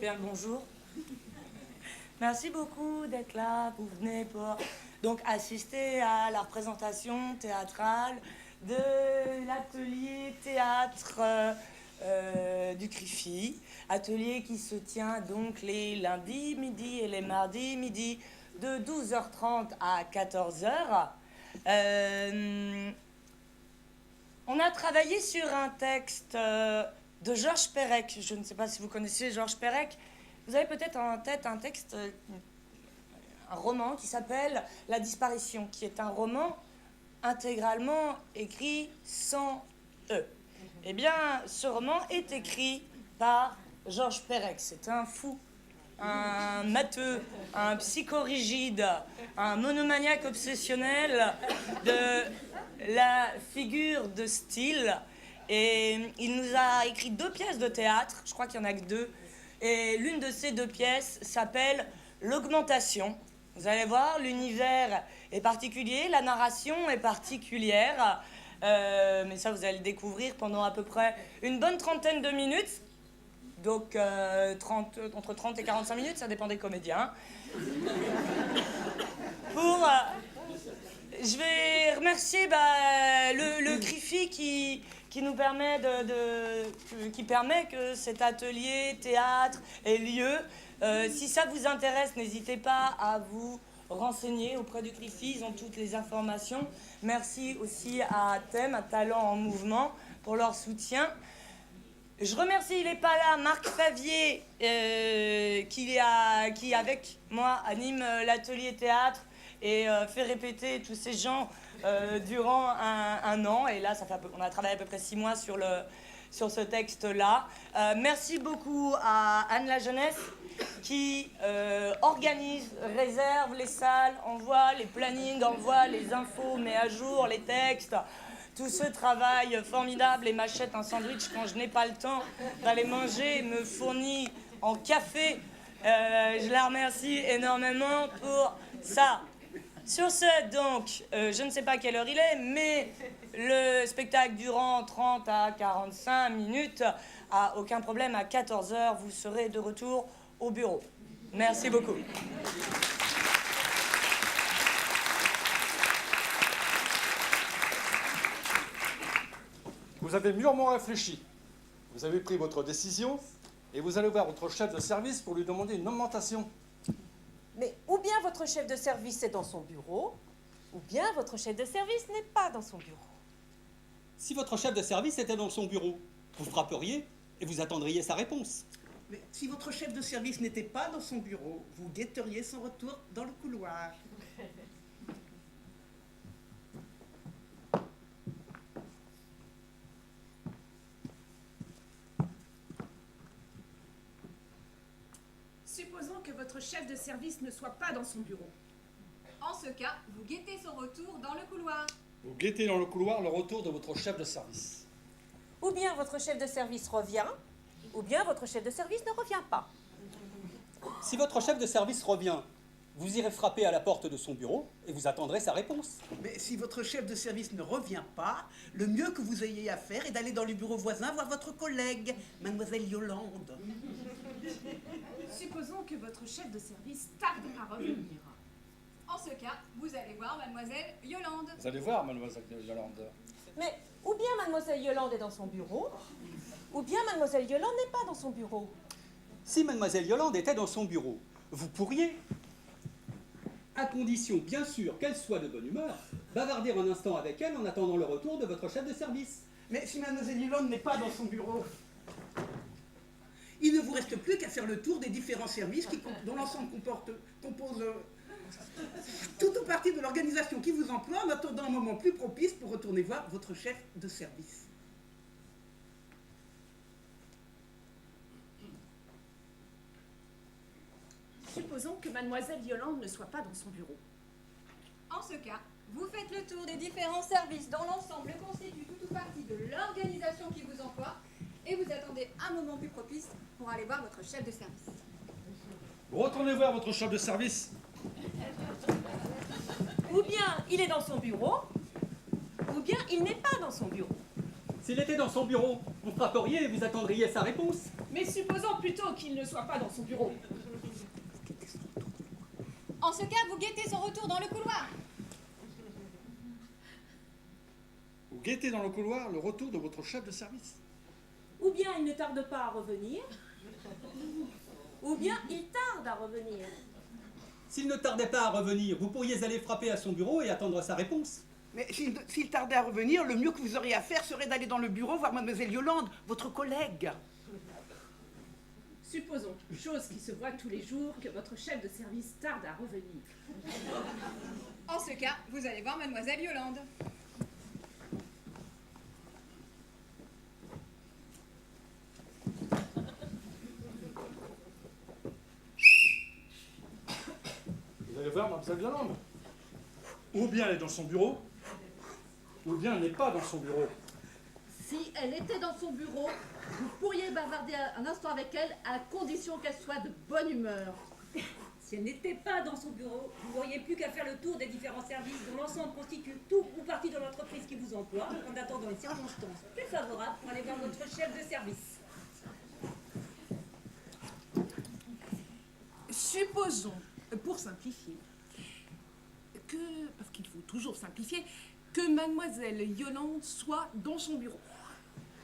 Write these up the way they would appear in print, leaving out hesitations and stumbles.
bien le bonjour. Merci beaucoup d'être là. Vous venez pour donc assister à la représentation théâtrale de l'atelier théâtre du CRIFI. Atelier qui se tient donc les lundis midi et les mardis midi de 12h30 à 14h. On a travaillé sur un texte de Georges Perec. Je ne sais pas si vous connaissez Georges Perec. Vous avez peut-être en tête un texte, un roman qui s'appelle La disparition, qui est un roman intégralement écrit sans E. Eh bien, ce roman est écrit par Georges Perec. C'est un fou, un matheux, un psychorigide, un monomaniaque obsessionnel de la figure de style. Et il nous a écrit 2 pièces de théâtre, je crois qu'il n'y en a que 2. Et l'une de ces 2 pièces s'appelle L'Augmentation. Vous allez voir, l'univers est particulier, la narration est particulière. Mais ça, vous allez le découvrir pendant à peu près une bonne trentaine de minutes. Donc, entre 30 et 45 minutes, ça dépend des comédiens. Je vais remercier le CRIFI qui nous permet qui permet que cet atelier théâtre ait lieu. Si ça vous intéresse, n'hésitez pas à vous renseigner auprès du CRIFI, ils ont toutes les informations. Merci aussi à Thème, à Talent en Mouvement, pour leur soutien. Je remercie, il n'est pas là, Marc Favier, qui avec moi anime l'atelier théâtre et fait répéter tous ces gens durant un an. Et là, on a travaillé à peu près 6 mois sur ce texte-là. Merci beaucoup à Anne La Jeunesse qui organise, réserve les salles, envoie les plannings, envoie les infos, met à jour les textes. Tout ce travail formidable et m'achète un sandwich quand je n'ai pas le temps d'aller manger, me fournit en café. Je la remercie énormément pour ça. Sur ce, donc, je ne sais pas quelle heure il est, mais le spectacle durant 30 à 45 minutes, aucun problème, à 14h, vous serez de retour au bureau. Merci beaucoup. Vous avez mûrement réfléchi. Vous avez pris votre décision et vous allez voir votre chef de service pour lui demander une augmentation. Mais ou bien votre chef de service est dans son bureau, ou bien votre chef de service n'est pas dans son bureau. Si votre chef de service était dans son bureau, vous frapperiez et vous attendriez sa réponse. Mais si votre chef de service n'était pas dans son bureau, vous guetteriez son retour dans le couloir. Supposons que votre chef de service ne soit pas dans son bureau. En ce cas, vous guettez son retour dans le couloir. Vous guettez dans le couloir le retour de votre chef de service. Ou bien votre chef de service revient, ou bien votre chef de service ne revient pas. Si votre chef de service revient, vous irez frapper à la porte de son bureau et vous attendrez sa réponse. Mais si votre chef de service ne revient pas, le mieux que vous ayez à faire est d'aller dans le bureau voisin voir votre collègue, mademoiselle Yolande. Supposons que votre chef de service tarde à revenir. En ce cas, vous allez voir mademoiselle Yolande. Vous allez voir, mademoiselle Yolande. Mais ou bien mademoiselle Yolande est dans son bureau, ou bien mademoiselle Yolande n'est pas dans son bureau. Si mademoiselle Yolande était dans son bureau, vous pourriez, à condition bien sûr qu'elle soit de bonne humeur, bavarder un instant avec elle en attendant le retour de votre chef de service. Mais si mademoiselle Yolande n'est pas dans son bureau, il ne vous reste plus qu'à faire le tour des différents services dont l'ensemble compose tout ou partie de l'organisation qui vous emploie en attendant un moment plus propice pour retourner voir votre chef de service. Supposons que mademoiselle Yolande ne soit pas dans son bureau. En ce cas, vous faites le tour des différents services dont l'ensemble constitue tout ou partie de l'organisation qui vous emploie et vous attendez un moment plus propice pour aller voir votre chef de service. Retournez voir votre chef de service. Ou bien il est dans son bureau, ou bien il n'est pas dans son bureau. S'il était dans son bureau, vous frapperiez et vous attendriez sa réponse. Mais supposons plutôt qu'il ne soit pas dans son bureau. En ce cas, vous guettez son retour dans le couloir. Vous guettez dans le couloir le retour de votre chef de service. Ou bien il ne tarde pas à revenir, ou bien il tarde à revenir. S'il ne tardait pas à revenir, vous pourriez aller frapper à son bureau et attendre sa réponse. Mais s'il tardait à revenir, le mieux que vous auriez à faire serait d'aller dans le bureau voir mademoiselle Yolande, votre collègue. Supposons, chose qui se voit tous les jours, que votre chef de service tarde à revenir. En ce cas, vous allez voir mademoiselle Yolande. Vous allez voir mademoiselle Yolande. Ou bien elle est dans son bureau, ou bien elle n'est pas dans son bureau. Si elle était dans son bureau, vous pourriez bavarder un instant avec elle à condition qu'elle soit de bonne humeur. Si elle n'était pas dans son bureau, vous n'auriez plus qu'à faire le tour des différents services dont l'ensemble constitue tout ou partie de l'entreprise qui vous emploie, en attendant une circonstance plus favorable pour aller voir votre chef de service. Supposons, pour simplifier, parce qu'il faut toujours simplifier, que mademoiselle Yolande soit dans son bureau.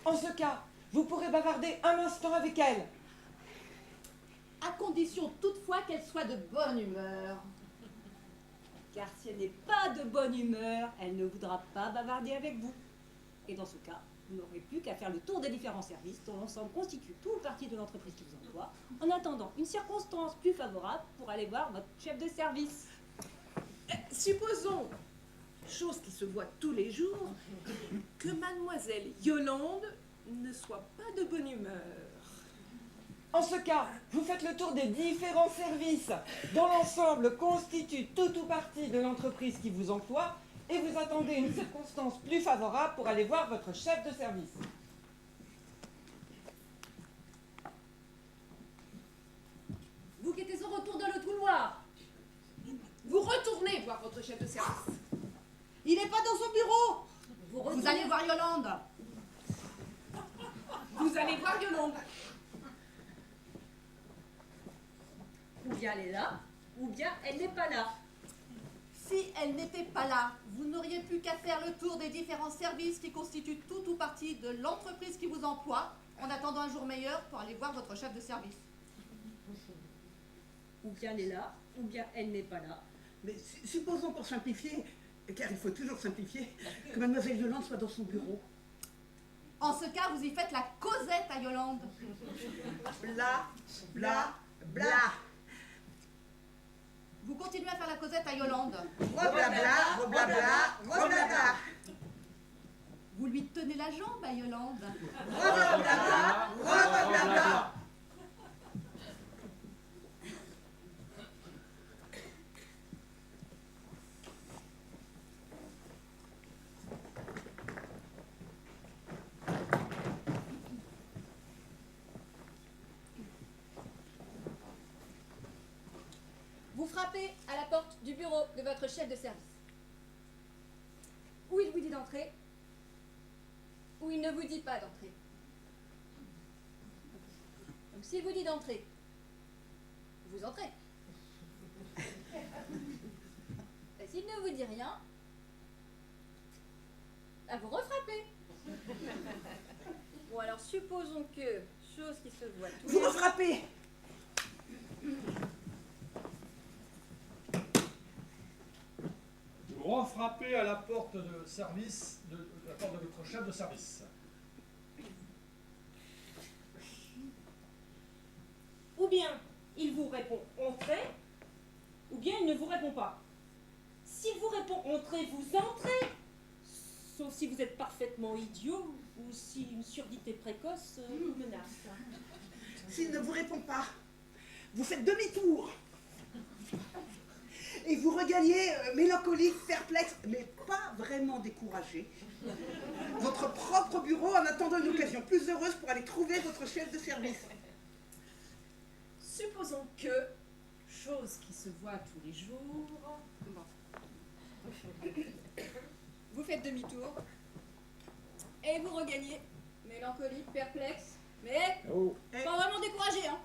En ce cas, vous pourrez bavarder un instant avec elle. À condition toutefois qu'elle soit de bonne humeur. Car si elle n'est pas de bonne humeur, elle ne voudra pas bavarder avec vous. Et dans ce cas, vous n'aurez plus qu'à faire le tour des différents services dont l'ensemble constitue tout ou partie de l'entreprise qui vous emploie, en attendant une circonstance plus favorable pour aller voir votre chef de service. Supposons, chose qui se voit tous les jours, que mademoiselle Yolande ne soit pas de bonne humeur. En ce cas, vous faites le tour des différents services dont l'ensemble constitue tout ou partie de l'entreprise qui vous emploie et vous attendez une circonstance plus favorable pour aller voir votre chef de service. Vous guettez son retour dans le couloir. Vous retournez voir votre chef de service. Il n'est pas dans son bureau. Vous allez voir Yolande. Vous allez voir Yolande. Ou bien elle est là, ou bien elle n'est pas là. Si elle n'était pas là, vous n'auriez plus qu'à faire le tour des différents services qui constituent tout ou partie de l'entreprise qui vous emploie, en attendant un jour meilleur pour aller voir votre chef de service. Ou bien elle est là, ou bien elle n'est pas là. Mais supposons pour simplifier, car il faut toujours simplifier, que mademoiselle Yolande soit dans son bureau. En ce cas, vous y faites la causette à Yolande. Bla, bla, bla. Vous continuez à faire la causette à Yolande. Blablabla, blablabla, blablabla. Vous lui tenez la jambe à Yolande. Blablabla, blablabla. Vous frappez à la porte du bureau de votre chef de service. Ou il vous dit d'entrer, ou il ne vous dit pas d'entrer. Donc s'il vous dit d'entrer, vous entrez. Et s'il ne vous dit rien, bah, vous refrappez. Bon alors supposons que, chose qui se voit tous Vous les jours, refrappez. Vous refrappez à la porte de service, la porte de votre chef de service. Ou bien il vous répond entrez, ou bien il ne vous répond pas. S'il vous répond entrez, vous entrez. Sauf si vous êtes parfaitement idiot ou si une surdité précoce vous menace. S'il ne vous répond pas, vous faites demi-tour. Et vous regagnez mélancolique, perplexe, mais pas vraiment découragé, votre propre bureau en attendant une occasion plus heureuse pour aller trouver votre chef de service. Supposons que, chose qui se voit tous les jours, vous faites demi-tour et vous regagnez, mélancolique, perplexe, Mais Oh. pas vraiment découragé, hein.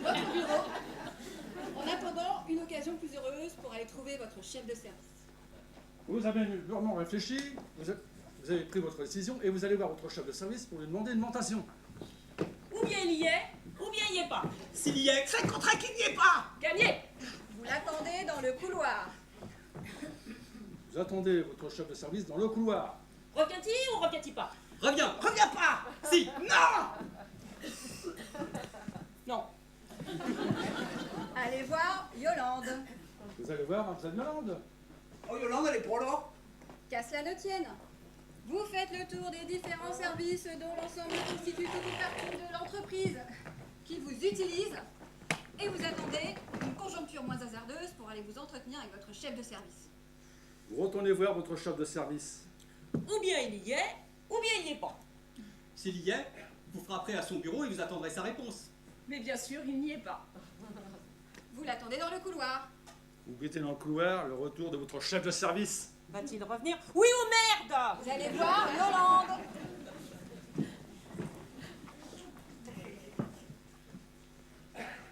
Votre bureau. En attendant une occasion plus heureuse pour aller trouver votre chef de service. Vous avez mûrement réfléchi, vous avez pris votre décision et vous allez voir votre chef de service pour lui demander une augmentation. Ou bien il y est, ou bien il n'y est pas. S'il y est, C'est contrat qu'il n'y est pas. Gagné. Vous l'attendez dans le couloir. Vous attendez votre chef de service dans le couloir. Revient-il ou revient-il pas? reviens. Reviens pas. Si. Non. Non. Allez voir Yolande. Vous allez voir Mademoiselle Yolande. Oh, Yolande, elle est pour là. Qu'à cela ne tienne. Vous faites le tour des différents services dont l'ensemble constitue toute une partie de l'entreprise qui vous utilise et vous attendez une conjoncture moins hasardeuse pour aller vous entretenir avec votre chef de service. Vous retournez voir votre chef de service. Ou bien il y est, ou bien il n'y est pas. S'il y est, vous frapperez à son bureau et vous attendrez sa réponse. Mais bien sûr, il n'y est pas. Vous l'attendez dans le couloir. Vous guettez dans le couloir le retour de votre chef de service. Va-t-il revenir? Oui ou merde? Vous allez voir Yolande.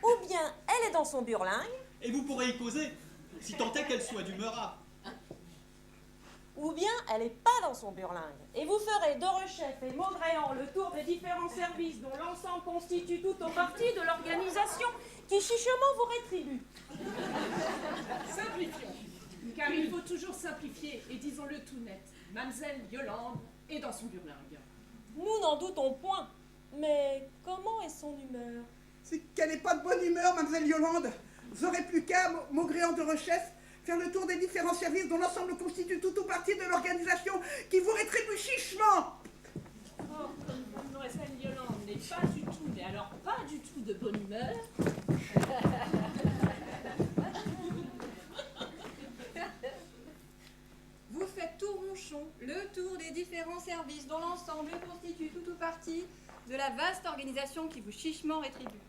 Ou bien elle est dans son burlingue, Et vous pourrez y causer, si tant est qu'elle soit d'humeur à. ou bien elle n'est pas dans son burlingue. Et vous ferez Dorochef et Maugréant le tour des différents services dont l'ensemble constitue tout ou partie de l'organisation qui chichement vous rétribue. Simplifions. Car il faut toujours simplifier et disons-le tout net. Mademoiselle Yolande est dans son burlingue. Nous n'en doutons point. Mais comment est son humeur? C'est qu'elle n'est pas de bonne humeur, mademoiselle Yolande. Vous n'aurez plus qu'à, Maugréant de Rechef, faire le tour des différents services dont l'ensemble constitue tout ou partie de l'organisation qui vous rétribue chichement. Oh, comme mademoiselle Yolande n'est pas du tout, mais alors pas du tout de bonne humeur. Vous faites tout ronchon, le tour des différents services dont l'ensemble constitue tout ou partie de la vaste organisation qui vous chichement rétribue.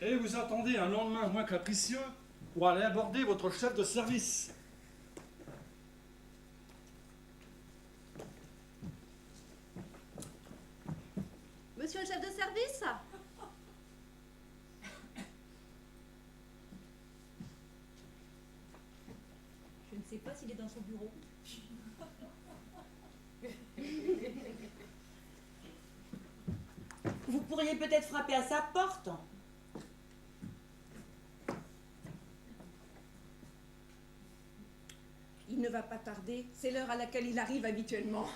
Et vous attendez un lendemain moins capricieux pour aller aborder votre chef de service. Monsieur le chef de service? Je ne sais pas s'il est dans son bureau. Vous pourriez peut-être frapper à sa porte. Il ne va pas tarder, c'est l'heure à laquelle il arrive habituellement.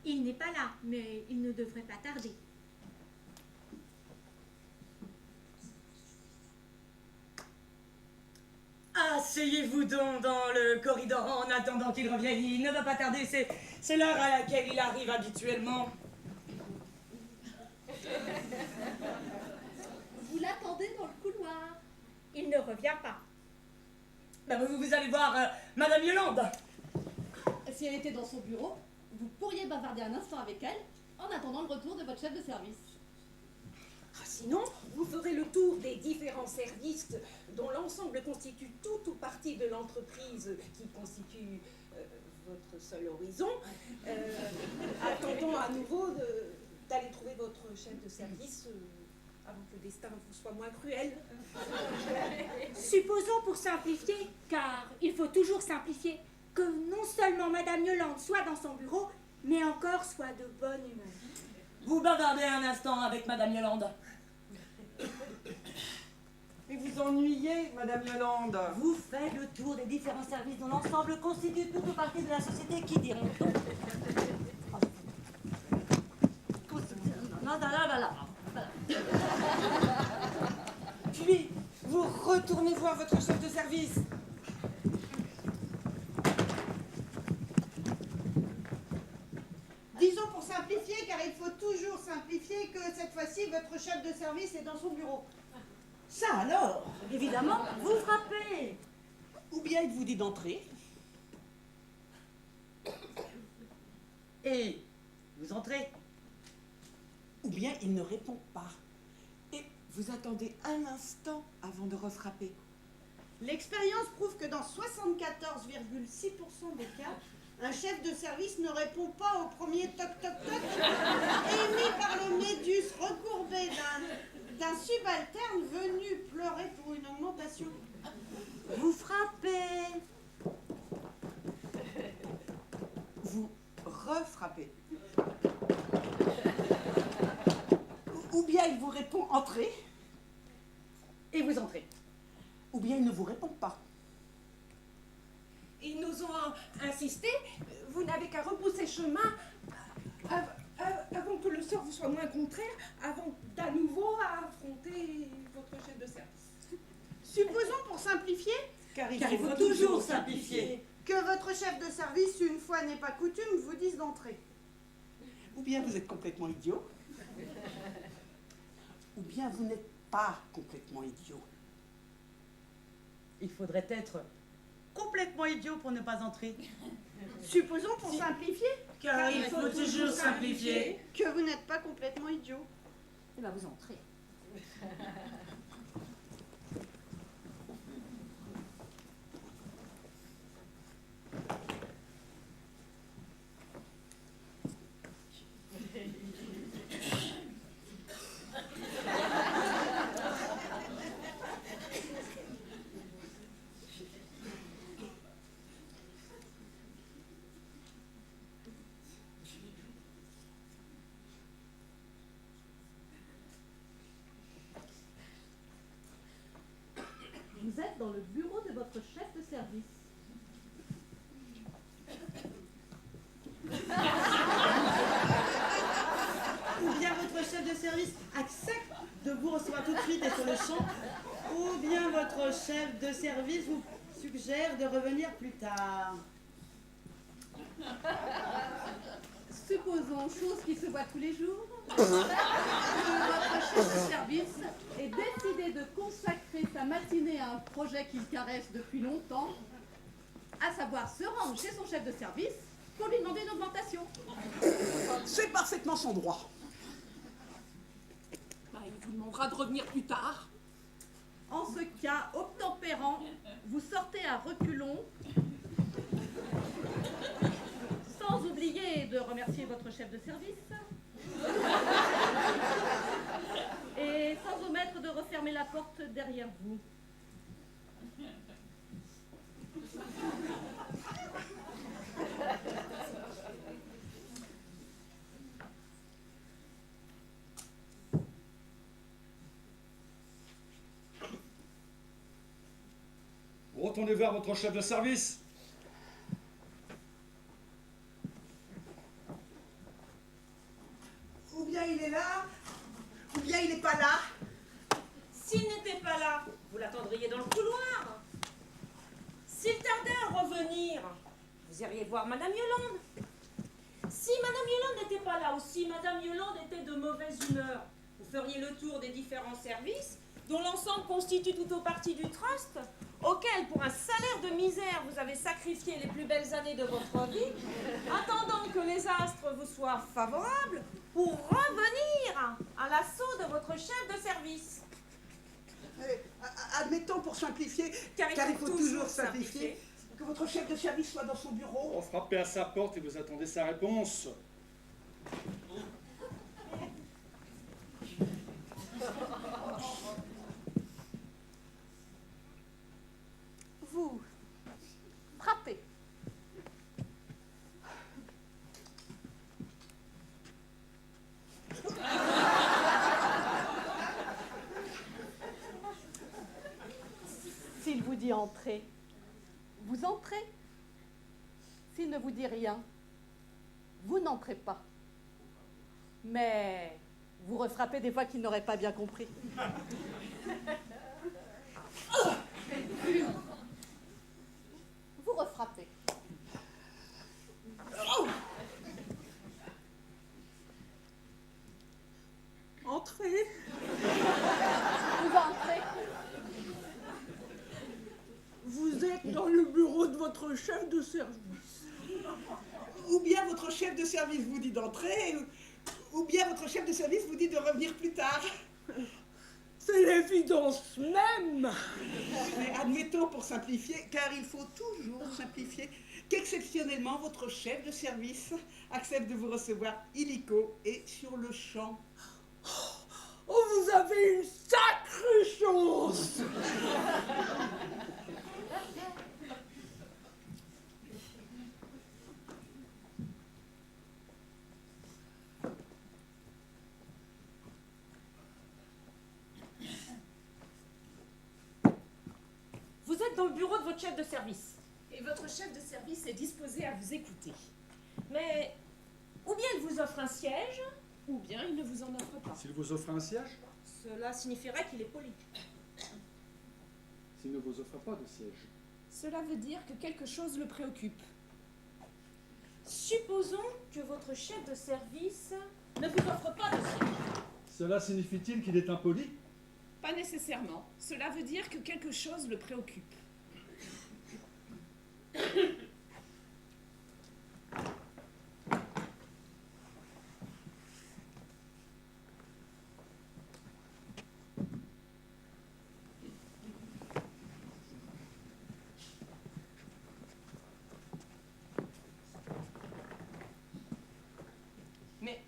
Il n'est pas là, mais il ne devrait pas tarder. Asseyez-vous donc dans le corridor en attendant qu'il revienne. Il ne va pas tarder, c'est l'heure à laquelle il arrive habituellement. Vous l'attendez dans le couloir. Il ne revient pas. Ben, vous allez voir Madame Yolande. Si elle était dans son bureau, vous pourriez bavarder un instant avec elle en attendant le retour de votre chef de service. Sinon, vous ferez le tour des différents services dont l'ensemble constitue tout ou partie de l'entreprise qui constitue votre seul horizon, attendant à nouveau d'aller trouver votre chef de service avant que le destin vous soit moins cruel. Supposons pour simplifier, car il faut toujours simplifier, que non seulement Madame Yolande soit dans son bureau, mais encore soit de bonne humeur. Vous bavardez un instant avec Madame Yolande. Mais vous ennuyez, Madame Yolande. Vous faites le tour des différents services dont l'ensemble constitue toute ou partie de la société qui diront-on. Non, voilà. Puis, vous retournez voir votre chef de service. Disons pour simplifier, car il faut toujours simplifier, que cette fois-ci, votre chef de service est dans son bureau. Ça alors? Évidemment, vous frappez. Ou bien il vous dit d'entrer. Et vous entrez. Ou bien il ne répond pas. Et vous attendez un instant avant de refrapper. L'expérience prouve que dans 74,6% des cas, un chef de service ne répond pas au premier toc-toc-toc émis par le médus recourbé d'un subalterne venu pleurer pour une augmentation. Vous frappez. Vous refrappez. Ou bien il vous répond « Entrez » et vous entrez. Ou bien il ne vous répond pas. Ils nous ont insisté, vous n'avez qu'à repousser chemin avant que le sort vous soit moins contraire, avant d'à nouveau affronter votre chef de service. Supposons pour simplifier, Car il faut toujours simplifier. que votre chef de service, une fois n'est pas coutume, vous dise d'entrer. Ou bien vous êtes complètement idiot. Ou bien vous n'êtes pas complètement idiot. Il faudrait être complètement idiot pour ne pas entrer. Supposons pour simplifier, Car il faut toujours simplifier. que vous n'êtes pas complètement idiot. Eh bien, vous entrez. Vous êtes dans le bureau de votre chef de service. Ou bien votre chef de service accepte de vous recevoir tout de suite et sur le champ, ou bien votre chef de service vous suggère de revenir plus tard. Supposons, chose qui se voit tous les jours, que votre chef de service ait décidé de consacrer sa matinée à un projet qu'il caresse depuis longtemps, à savoir se rendre chez son chef de service pour lui demander une augmentation. C'est parfaitement son droit. Bah, il vous demandera de revenir plus tard. En ce cas, obtempérant, vous sortez à reculons, sans oublier de remercier votre chef de service, et sans omettre de refermer la porte derrière vous. Retournez voir votre chef de service. Ou bien il est là, ou bien il n'est pas là. S'il n'était pas là, vous l'attendriez dans le couloir. S'il tardait à revenir, vous iriez voir Madame Yolande. Si Madame Yolande n'était pas là, ou si Madame Yolande était de mauvaise humeur, vous feriez le tour des différents services, dont l'ensemble constitue tout au parti du trust, auquel, pour un salaire de misère, vous avez sacrifié les plus belles années de votre vie, attendant que les astres vous soient favorables pour revenir à l'assaut de votre chef de service. Admettons pour simplifier, car il faut toujours simplifier, que votre chef de service soit dans son bureau. On frappez à sa porte et vous attendez sa réponse. Vous frappez. S'il vous dit entrez, vous entrez. S'il ne vous dit rien, vous n'entrez pas. Mais vous refrappez des fois qu'il n'aurait pas bien compris. Vous refrappez. Entrez. Vous entrez. Vous êtes dans le bureau de votre chef de service. Ou bien votre chef de service vous dit d'entrer, ou bien votre chef de service vous dit de revenir plus tard. C'est les l'évidence même. Mais admettons pour simplifier, car il faut toujours simplifier, qu'exceptionnellement votre chef de service accepte de vous recevoir illico et sur le champ. Oh, vous avez une sacrée chance. Vous êtes dans le bureau de votre chef de service. Et votre chef de service est disposé à vous écouter. Mais ou bien il vous offre un siège, Ou bien il ne vous en offre pas. S'il vous offre un siège, cela signifierait qu'il est poli. s'il ne vous offre pas de siège. Cela veut dire que quelque chose le préoccupe. Supposons que votre chef de service ne vous offre pas de siège. Cela signifie-t-il qu'il est impoli? Pas nécessairement. Cela veut dire que quelque chose le préoccupe. Mais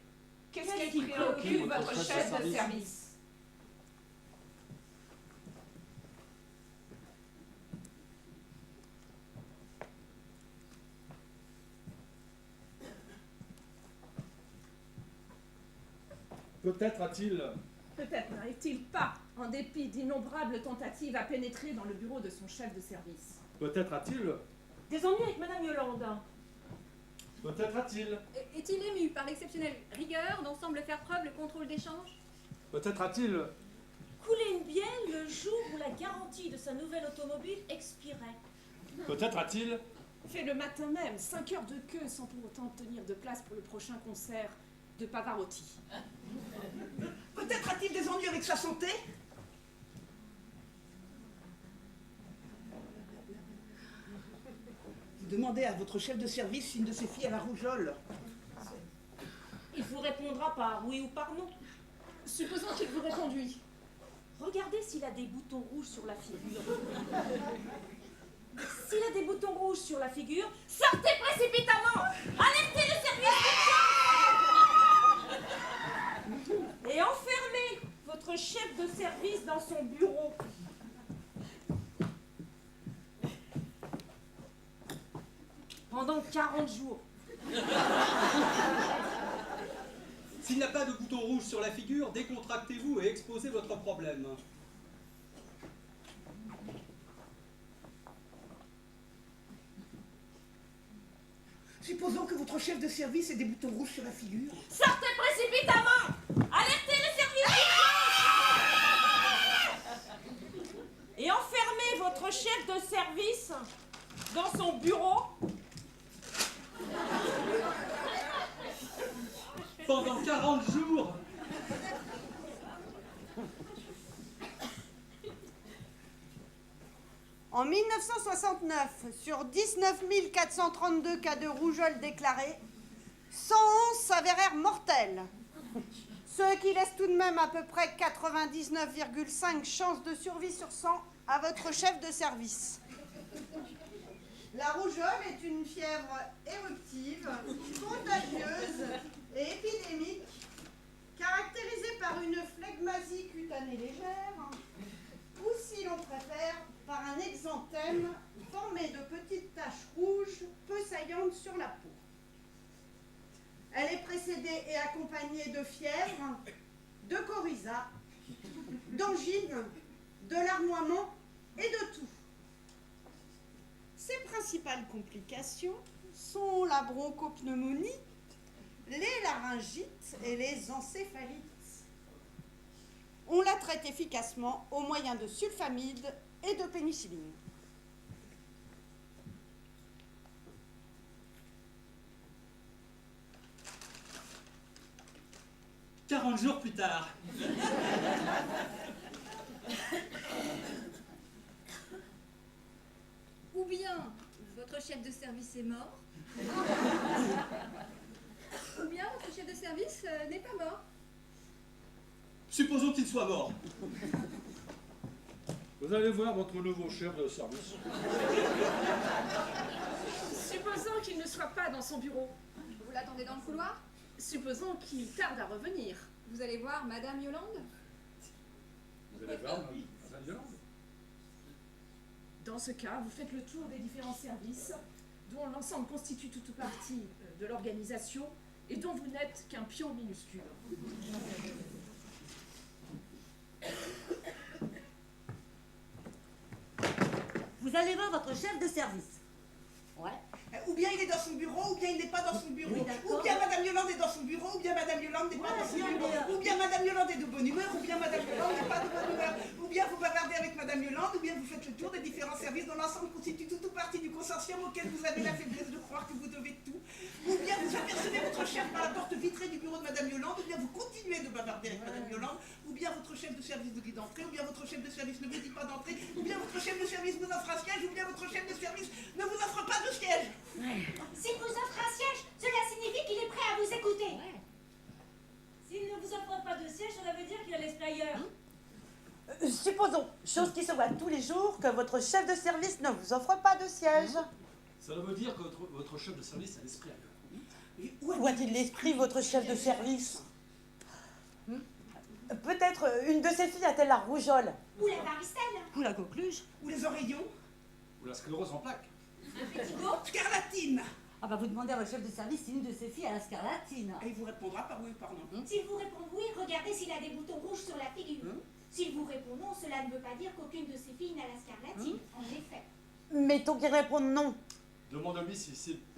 Qu'est-ce qui préoccupe votre chef de service? Peut-être a-t-il... Peut-être n'arrive-t-il pas, en dépit d'innombrables tentatives, à pénétrer dans le bureau de son chef de service. Peut-être a-t-il... des ennuis avec Madame Yolande. Peut-être a-t-il... Est-il ému par l'exceptionnelle rigueur dont semble faire preuve le contrôle d'échange? Peut-être a-t-il... Couler une bière le jour où la garantie de sa nouvelle automobile expirait. Peut-être a-t-il... Fait le matin même, 5 heures de queue sans pour autant obtenir de place pour le prochain concert de Pavarotti. Peut-être a-t-il des ennuis avec sa santé? Vous demandez à votre chef de service une de ses filles à la rougeole. Il vous répondra par oui ou par non. Supposons qu'il vous réponde oui. Regardez s'il a des boutons rouges sur la figure. S'il a des boutons rouges sur la figure, sortez précipitamment! Alertez le service d'urgence! Et enfermez votre chef de service dans son bureau. Pendant 40 jours. S'il n'a pas de bouton rouge sur la figure, décontractez-vous et exposez votre problème. Supposons que votre chef de service ait des boutons rouges sur la figure. Sortez précipitamment! Alertez le service d'urgence! Et enfermez votre chef de service dans son bureau. Pendant 40 jours. En 1969, sur 19 432 cas de rougeole déclarés, 111 s'avérèrent mortels, ce qui laisse tout de même à peu près 99,5 chances de survie sur 100 à votre chef de service. La rougeole est une fièvre éruptive, contagieuse et épidémique, caractérisée par une phlegmasie cutanée légère, ou si l'on préfère, par un exanthème formé de petites taches rouges peu saillantes sur la peau. Elle est précédée et accompagnée de fièvre, de coryza, d'angine, de larmoiement et de toux. Ses principales complications sont la bronchopneumonie, les laryngites et les encéphalites. On la traite efficacement au moyen de sulfamide et de pénicilline. « 40 jours plus tard. Ou bien votre chef de service est mort, ou bien votre chef de service n'est pas mort. Supposons qu'il soit mort. Vous allez voir votre nouveau chef de service. Supposons qu'il ne soit pas dans son bureau. Vous l'attendez dans le couloir? Supposons qu'il tarde à revenir. Vous allez voir Madame Yolande? Vous allez voir Madame Yolande. Dans ce cas, vous faites le tour des différents services dont l'ensemble constitue tout ou partie de l'organisation et dont vous n'êtes qu'un pion minuscule. Vous allez voir votre chef de service. Ouais. Ou bien il est dans son bureau, ou bien il n'est pas dans son bureau. Oui, d'accord. Ou bien Madame Yolande est dans son bureau, ou bien Madame Yolande n'est pas dans son bien, bureau. mais, Ou bien Madame Yolande est de bonne humeur, ou bien Madame Yolande n'est pas de bonne humeur. Ou bien vous bavardez avec Madame Yolande, ou bien vous faites le tour des différents services dont l'ensemble constitue tout ou partie du consortium auquel vous avez la faiblesse de croire que vous devez tout. Ou bien vous apercevez votre chef par la porte vitrée du bureau de Madame Yolande, ou bien vous continuez de bavarder avec Madame Yolande, ou bien votre chef de service vous dit d'entrer, ou bien votre chef de service ne vous dit pas d'entrer, ou bien votre chef de service vous offre un siège, ou bien votre chef de service ne vous offre pas de siège. S'il vous offre un siège, cela signifie qu'il est prêt à vous écouter. S'il ne vous offre pas de siège, cela veut dire qu'il a l'esprit ailleurs. Supposons, chose qui se voit tous les jours, que votre chef de service ne vous offre pas de siège. Cela veut dire que votre chef de service a l'esprit ailleurs. Où a-t-il l'esprit, votre chef de service? Peut-être une de ses filles a-t-elle la rougeole? Ou la varicelle. Ou la coqueluche? Ou les oreillons. Ou la sclérose en plaques. Un petit go. Scarlatine. Ah bah vous demandez à votre chef de service si une de ses filles a la scarlatine. Et il vous répondra par oui ou par non. S'il vous répond oui, regardez s'il a des boutons rouges sur la figure. S'il vous répond non, cela ne veut pas dire qu'aucune de ses filles n'a la scarlatine. En effet. Mettons qu'il réponde non. Demandez-lui si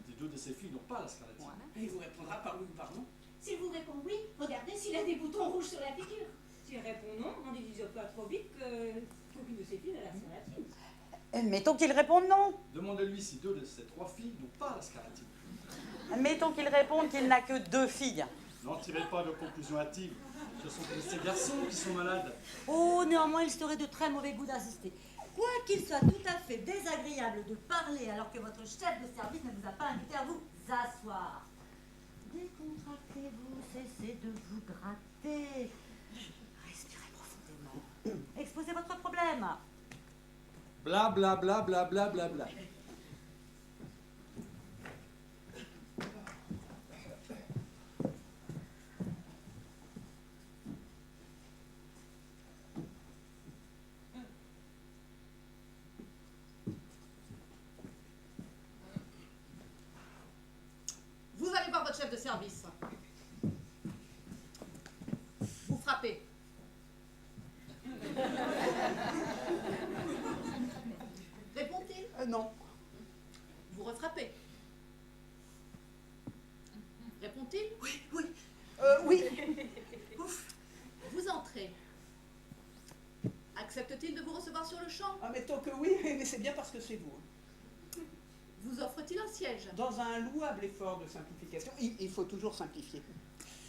les deux de ses filles n'ont pas la scarlatine. Et il vous répondra par oui ou par non. S'il vous répond oui, regardez s'il a des boutons rouges sur la figure. S'il répond non, n'en disons pas trop vite qu'aucune de ses filles n'a la scarlatine. Mettons qu'il réponde non. Demandez-lui si deux de ses trois filles n'ont pas la scarlatine. Mettons qu'il réponde qu'il n'a que 2 filles. N'en tirez pas de conclusions hâtives. Ce sont ces garçons qui sont malades. Oh, néanmoins, il serait de très mauvais goût d'insister. Quoiqu'il soit tout à fait désagréable de parler alors que votre chef de service ne vous a pas invité à vous asseoir. Décontractez-vous, cessez de vous gratter. Respirez profondément. Exposez votre problème. Bla bla bla bla bla bla bla. Vous allez voir votre chef de service. Vous frappez. Répond-il? Non. Vous refrappez. Répond-il? Oui, oui. Oui. Ouf. Vous entrez. Accepte-t-il de vous recevoir sur le champ? Ah, mettons que oui, mais c'est bien parce que c'est vous. Vous offre-t-il un siège? Dans un louable effort de simplification, il faut toujours simplifier.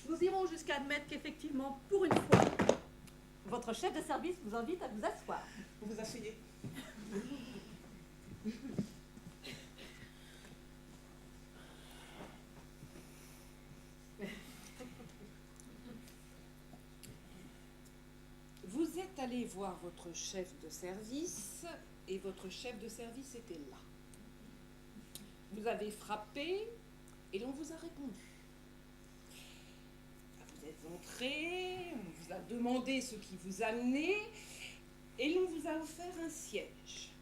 Nous irons jusqu'à admettre qu'effectivement, pour une fois, votre chef de service vous invite à vous asseoir. Vous vous asseyez. Vous êtes allé voir votre chef de service et votre chef de service était là. Vous avez frappé et l'on vous a répondu. Vous êtes entré, on vous a demandé ce qui vous amenait et l'on vous a offert un siège.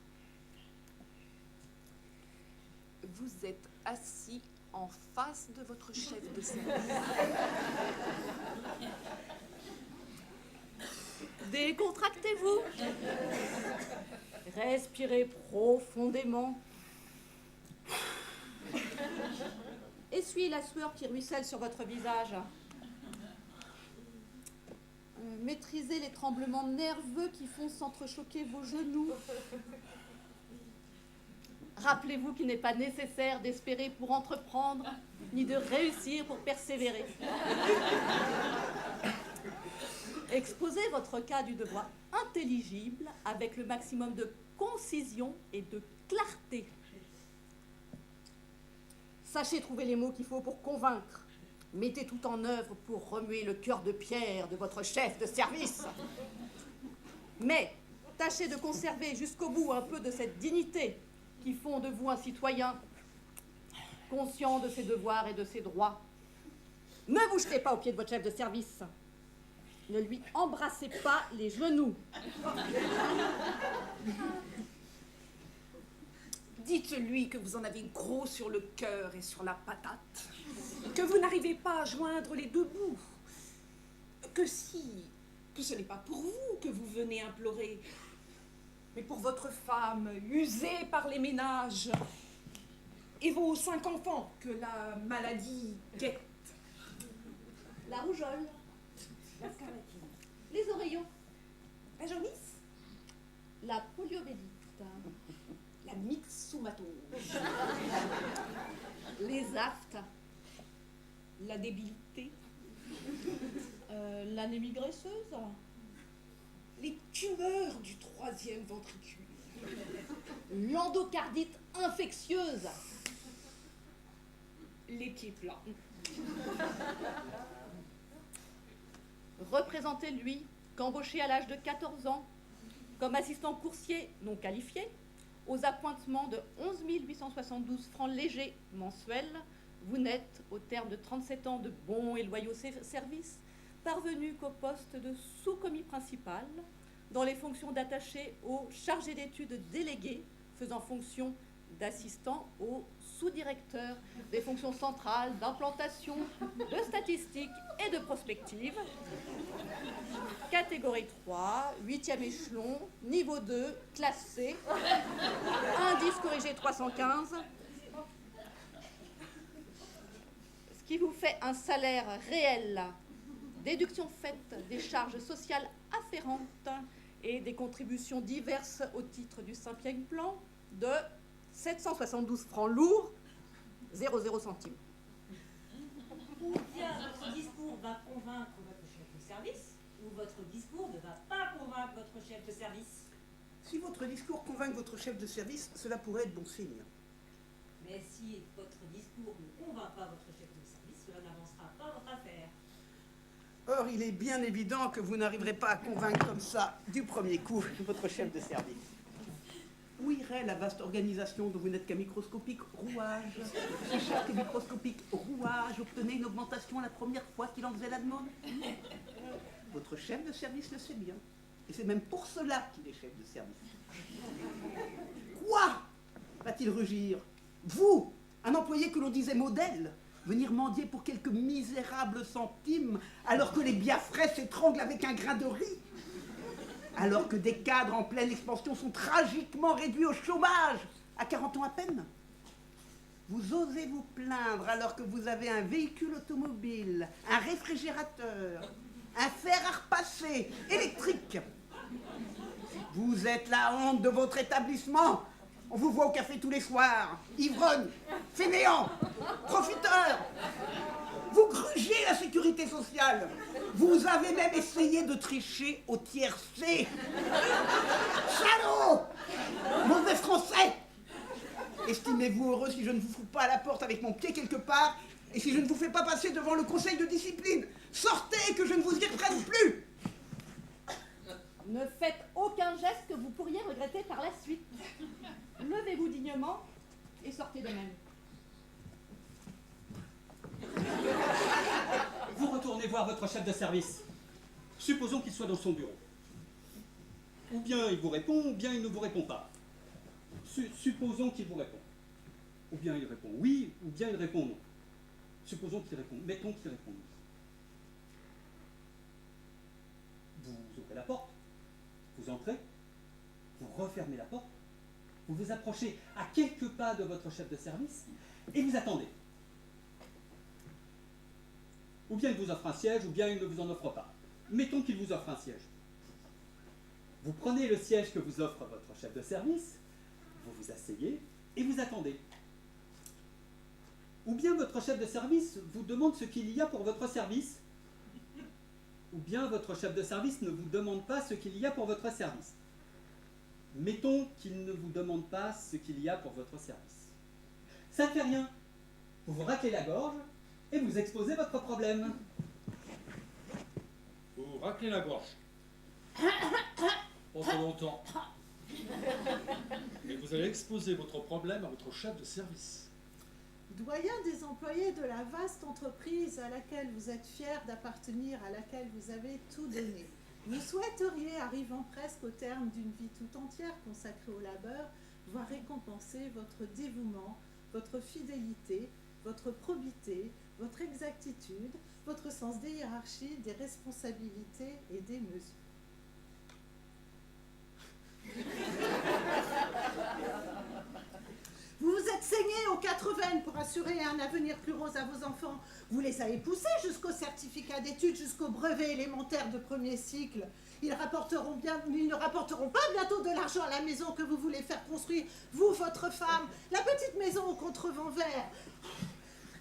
Vous êtes assis en face de votre chef de service. Décontractez-vous. Respirez profondément. Essuyez la sueur qui ruisselle sur votre visage. Maîtrisez les tremblements nerveux qui font s'entrechoquer vos genoux. Rappelez-vous qu'il n'est pas nécessaire d'espérer pour entreprendre, ni de réussir pour persévérer. Exposez votre cas d'une voix intelligible avec le maximum de concision et de clarté. Sachez trouver les mots qu'il faut pour convaincre. Mettez tout en œuvre pour remuer le cœur de pierre de votre chef de service. Mais Tâchez de conserver jusqu'au bout un peu de cette dignité qui font de vous un citoyen conscient de ses devoirs et de ses droits. Ne vous jetez pas au pied de votre chef de service. Ne lui embrassez pas les genoux. Dites-lui que vous en avez gros sur le cœur et sur la patate, que vous n'arrivez pas à joindre les deux bouts, que ce n'est pas pour vous que vous venez implorer, mais pour votre femme usée par les ménages et vos 5 enfants que la maladie guette. La rougeole, La scarlatine. les oreillons, La jaunisse, la poliomyélite, la myxomatose, les aftes, la débilité, l'anémie graisseuse, les tumeurs du 3e ventricule, l'endocardite infectieuse, les pieds plats. Représentez-lui qu'embauché à l'âge de 14 ans comme assistant coursier non qualifié, aux appointements de 11 872 francs légers mensuels, vous n'êtes, au terme de 37 ans de bons et loyaux services, parvenu qu'au poste de sous-commis principal, dans les fonctions d'attaché au chargé d'études délégué, faisant fonction d'assistant au sous-directeur des fonctions centrales d'implantation, de statistiques et de prospective. Catégorie 3, 8e échelon, niveau 2, classe C, indice corrigé 315, ce qui vous fait un salaire réel, déduction faite des charges sociales afférentes et des contributions diverses au titre du 5e plan de 772 francs lourds, 00 centimes. Ou bien votre discours va convaincre votre chef de service, ou votre discours ne va pas convaincre votre chef de service. Si votre discours convainc votre chef de service, cela pourrait être bon signe. Mais si votre discours ne convainc pas votre chef de service, cela n'avancera pas votre affaire. Or, il est bien évident que vous n'arriverez pas à convaincre comme ça, du premier coup, votre chef de service. Où irait la vaste organisation dont vous n'êtes qu'un microscopique rouage? Si chaque microscopique rouage obtenait une augmentation la première fois qu'il en faisait la demande? Votre chef de service le sait bien. Et c'est même pour cela qu'il est chef de service. Quoi? Va-t-il rugir? Vous, un employé que l'on disait modèle, venir mendier pour quelques misérables centimes alors que les biafrais s'étranglent avec un grain de riz? Alors que des cadres en pleine expansion sont tragiquement réduits au chômage à 40 ans à peine? Vous osez vous plaindre alors que vous avez un véhicule automobile, un réfrigérateur, un fer à repasser électrique. Vous êtes la honte de votre établissement. On vous voit au café tous les soirs, ivrogne, fainéant, profiteur. Vous grugez la sécurité sociale. Vous avez même essayé de tricher au tiercé. Salaud! Mauvais français! Estimez-vous heureux si je ne vous fous pas à la porte avec mon pied quelque part et si je ne vous fais pas passer devant le conseil de discipline. Sortez, que je ne vous y reprenne plus! Ne faites aucun geste que vous pourriez regretter par la suite. Levez-vous dignement et sortez de même. Vous retournez voir votre chef de service. Supposons qu'il soit dans son bureau. Ou bien il vous répond, ou bien il ne vous répond pas. Supposons qu'il vous répond. Ou bien il répond oui, ou bien il répond non. Supposons qu'il répond, mettons qu'il répond oui. Vous ouvrez la porte, vous entrez, vous refermez la porte, vous vous approchez à quelques pas de votre chef de service et vous attendez. Ou bien il vous offre un siège, ou bien il ne vous en offre pas. Mettons qu'il vous offre un siège. Vous prenez le siège que vous offre votre chef de service, vous vous asseyez et vous attendez. Ou bien votre chef de service vous demande ce qu'il y a pour votre service, ou bien votre chef de service ne vous demande pas ce qu'il y a pour votre service. Mettons qu'il ne vous demande pas ce qu'il y a pour votre service. Ça ne fait rien. Vous vous raclez la gorge et vous exposez votre problème. Vous raclez la gorge. Pendant content. Et vous allez exposer votre problème à votre chef de service. Doyen des employés de la vaste entreprise à laquelle vous êtes fiers d'appartenir, à laquelle vous avez tout donné, vous souhaiteriez, arrivant presque au terme d'une vie tout entière consacrée au labeur, voir récompenser votre dévouement, votre fidélité, votre probité, votre exactitude, votre sens des hiérarchies, des responsabilités et des mesures. Vous vous êtes saigné aux 4 veines pour assurer un avenir plus rose à vos enfants. Vous les avez poussés jusqu'au certificat d'études, jusqu'au brevet élémentaire de premier cycle. Ils ne rapporteront pas bientôt de l'argent à la maison que vous voulez faire construire, vous, votre femme, la petite maison au contrevent vert.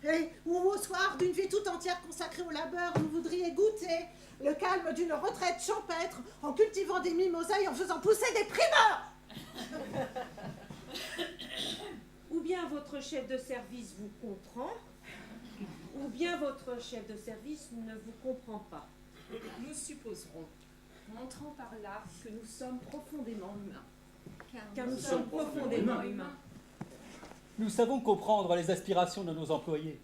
Et où au soir d'une vie tout entière consacrée au labeur, vous voudriez goûter le calme d'une retraite champêtre en cultivant des mimosas et en faisant pousser des primeurs. Ou bien votre chef de service vous comprend, ou bien votre chef de service ne vous comprend pas. Nous supposerons, montrant par là que nous sommes profondément humains. Car nous sommes profondément humains. Nous savons comprendre les aspirations de nos employés.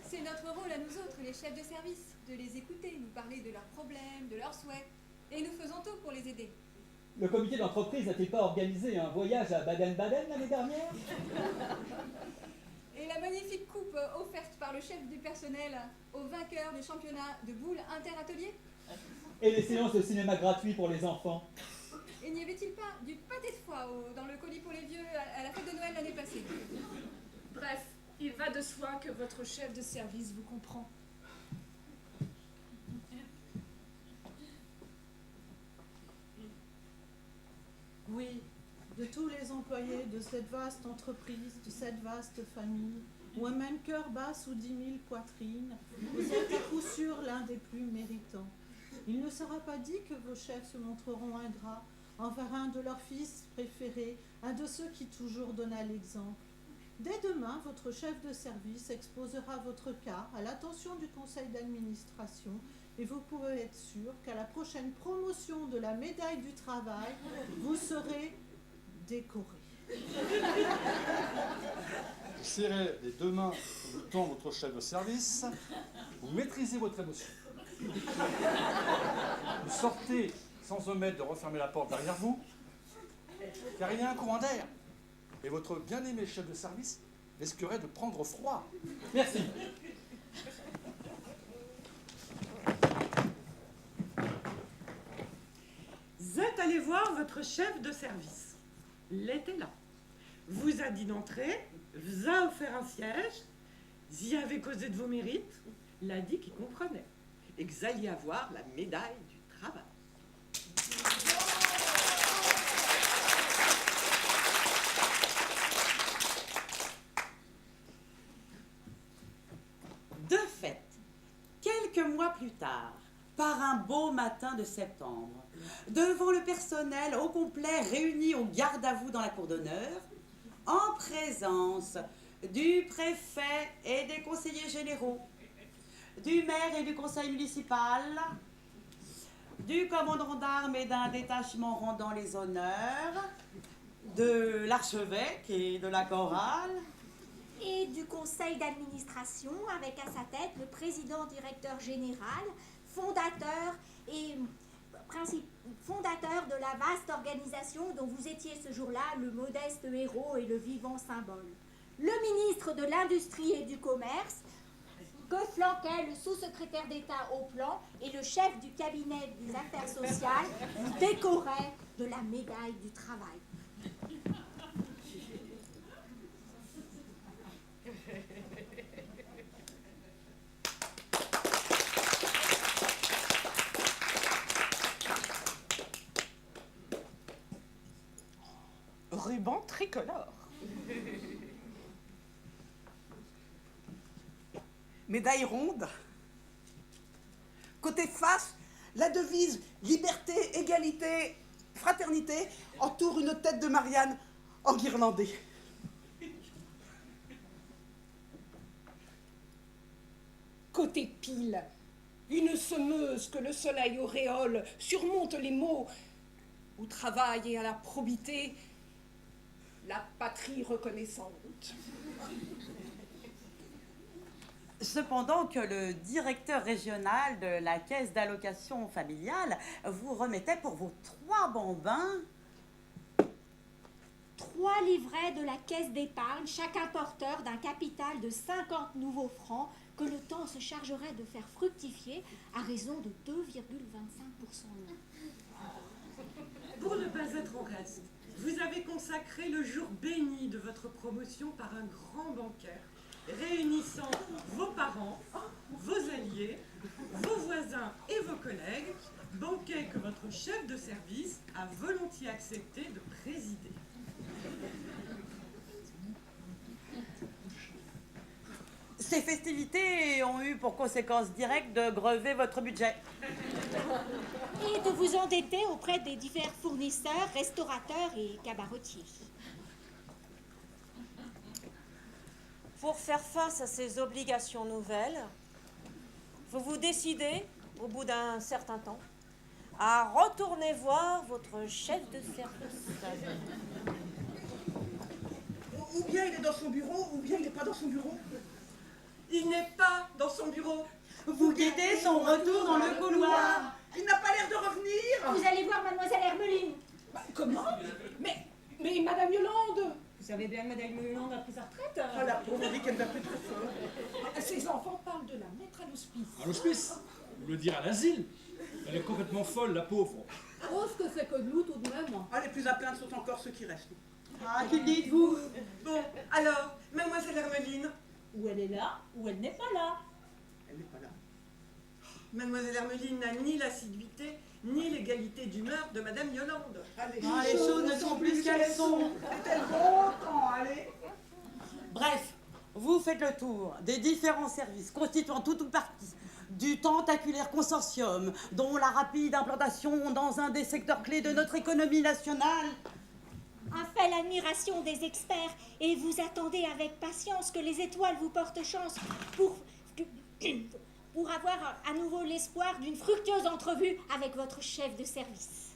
C'est notre rôle à nous autres, les chefs de service, de les écouter, nous parler de leurs problèmes, de leurs souhaits. Et nous faisons tout pour les aider. Le comité d'entreprise n'a-t-il pas organisé un voyage à Baden-Baden l'année dernière? Et la magnifique coupe offerte par le chef du personnel aux vainqueurs des championnats de boules inter-ateliers? Et les séances de cinéma gratuits pour les enfants? Et n'y avait-il pas du pâté de foie dans le colis pour les vieux à la fête de Noël l'année passée? Bref, il va de soi que votre chef de service vous comprend. Oui, de tous les employés de cette vaste entreprise, de cette vaste famille, où un même cœur bat sous 10 000 poitrines, vous êtes à coup sûr l'un des plus méritants. Il ne sera pas dit que vos chefs se montreront ingrats envers un de leurs fils préférés, un de ceux qui toujours donna l'exemple. Dès demain, votre chef de service exposera votre cas à l'attention du conseil d'administration et vous pouvez être sûr qu'à la prochaine promotion de la médaille du travail, vous serez décoré. Vous serrez les deux mains comme le tend votre chef de service. Vous maîtrisez votre émotion. Vous sortez sans omettre de refermer la porte derrière vous, car il y a un courant d'air. Et votre bien-aimé chef de service risquerait de prendre froid. Merci. Vous êtes allé voir votre chef de service. Il était là. Vous a dit d'entrer, vous a offert un siège, vous y avez causé de vos mérites, l'a dit qu'il comprenait. Et que vous alliez avoir la médaille du travail. De fait, quelques mois plus tard, par un beau matin de septembre, devant le personnel au complet réuni au garde à vous dans la cour d'honneur, en présence du préfet et des conseillers généraux, du maire et du conseil municipal, du commandant d'armes et d'un détachement rendant les honneurs, de l'archevêque et de la chorale, et du conseil d'administration avec à sa tête le président directeur général, fondateur de la vaste organisation dont vous étiez ce jour-là le modeste héros et le vivant symbole. Le ministre de l'Industrie et du Commerce, que flanquait le sous-secrétaire d'État au plan et le chef du cabinet des affaires sociales, vous décorait de la médaille du travail. Ruban tricolore. Médaille ronde. Côté face, la devise liberté, égalité, fraternité entoure une tête de Marianne enguirlandée. Côté pile, Une semeuse que le soleil auréole surmonte les maux au travail et à la probité, la patrie reconnaissante. Cependant que le directeur régional de la caisse d'allocation familiale vous remettait pour vos 3 bambins 3 livrets de la caisse d'épargne, chacun porteur d'un capital de 50 nouveaux francs que le temps se chargerait de faire fructifier à raison de 2,25%. Pour ne pas être en reste, vous avez consacré le jour béni de votre promotion par un grand banquet, réunissant vos parents, vos alliés, vos voisins et vos collègues, banquet que votre chef de service a volontiers accepté de présider. Ces festivités ont eu pour conséquence directe de grever votre budget. Et de vous endetter auprès des divers fournisseurs, restaurateurs et cabaretiers. Pour faire face à ces obligations nouvelles, vous vous décidez, au bout d'un certain temps, à retourner voir votre chef de service. Ou bien il est dans son bureau, ou bien il n'est pas dans son bureau. Il n'est pas dans son bureau. Vous guettez son retour dans le couloir. Il n'a pas l'air de revenir. Vous allez voir mademoiselle Hermeline. Comment? Mais Madame Yolande! Vous savez bien que Madame Yolande a pris sa retraite. Ah, la pauvre, on dit qu'elle va plus très fort. Ces enfants parlent de la mettre à l'hospice. À l'hospice? Vous le dire à l'asile? Elle est complètement folle, la pauvre. Oh, ce que c'est que de nous tout de même. Ah, les plus à plaindre sont encore ceux qui restent. Ah, que dites-vous? Bon, alors, mademoiselle Hermeline, Ou elle est là, ou elle n'est pas là. Elle n'est pas là. mademoiselle Hermeline n'a ni l'assiduité, ni l'égalité d'humeur de madame Yolande. Allez, Les choses ne sont plus ce qu'elles sont. Est-elle bon quand, allez. Bref, vous faites le tour des différents services constituant tout ou partie du tentaculaire consortium dont la rapide implantation dans un des secteurs clés de notre économie nationale A fait l'admiration des experts et vous attendez avec patience que les étoiles vous portent chance pour avoir à nouveau l'espoir d'une fructueuse entrevue avec votre chef de service.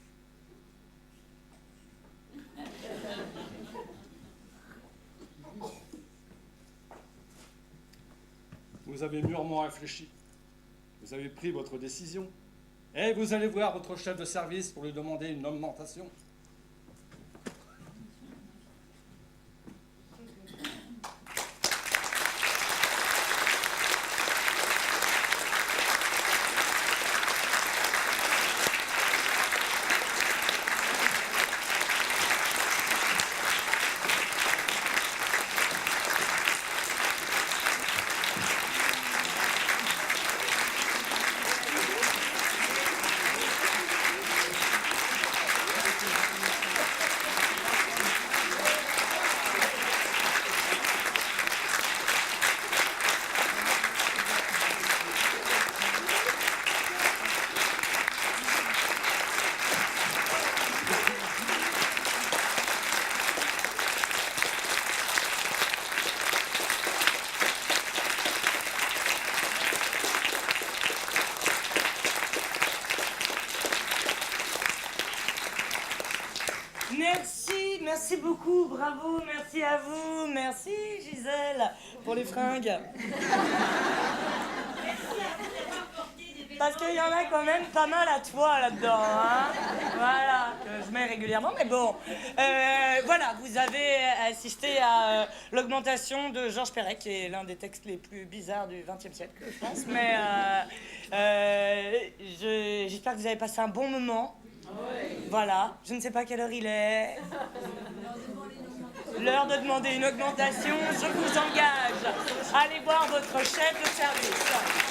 Vous avez mûrement réfléchi. Vous avez pris votre décision. Et vous allez voir votre chef de service pour lui demander une augmentation. Merci beaucoup, bravo, merci à vous, merci Gisèle pour les fringues. Parce qu'il y en a quand même pas mal à toi là-dedans, hein. Voilà, que je mets régulièrement, mais bon. Voilà, vous avez assisté à l'augmentation de Georges Perec, qui est l'un des textes les plus bizarres du XXe siècle, je pense. Mais j'espère que vous avez passé un bon moment. Voilà, je ne sais pas quelle heure il est. L'heure de demander une augmentation, je vous engage. Allez voir votre chef de service.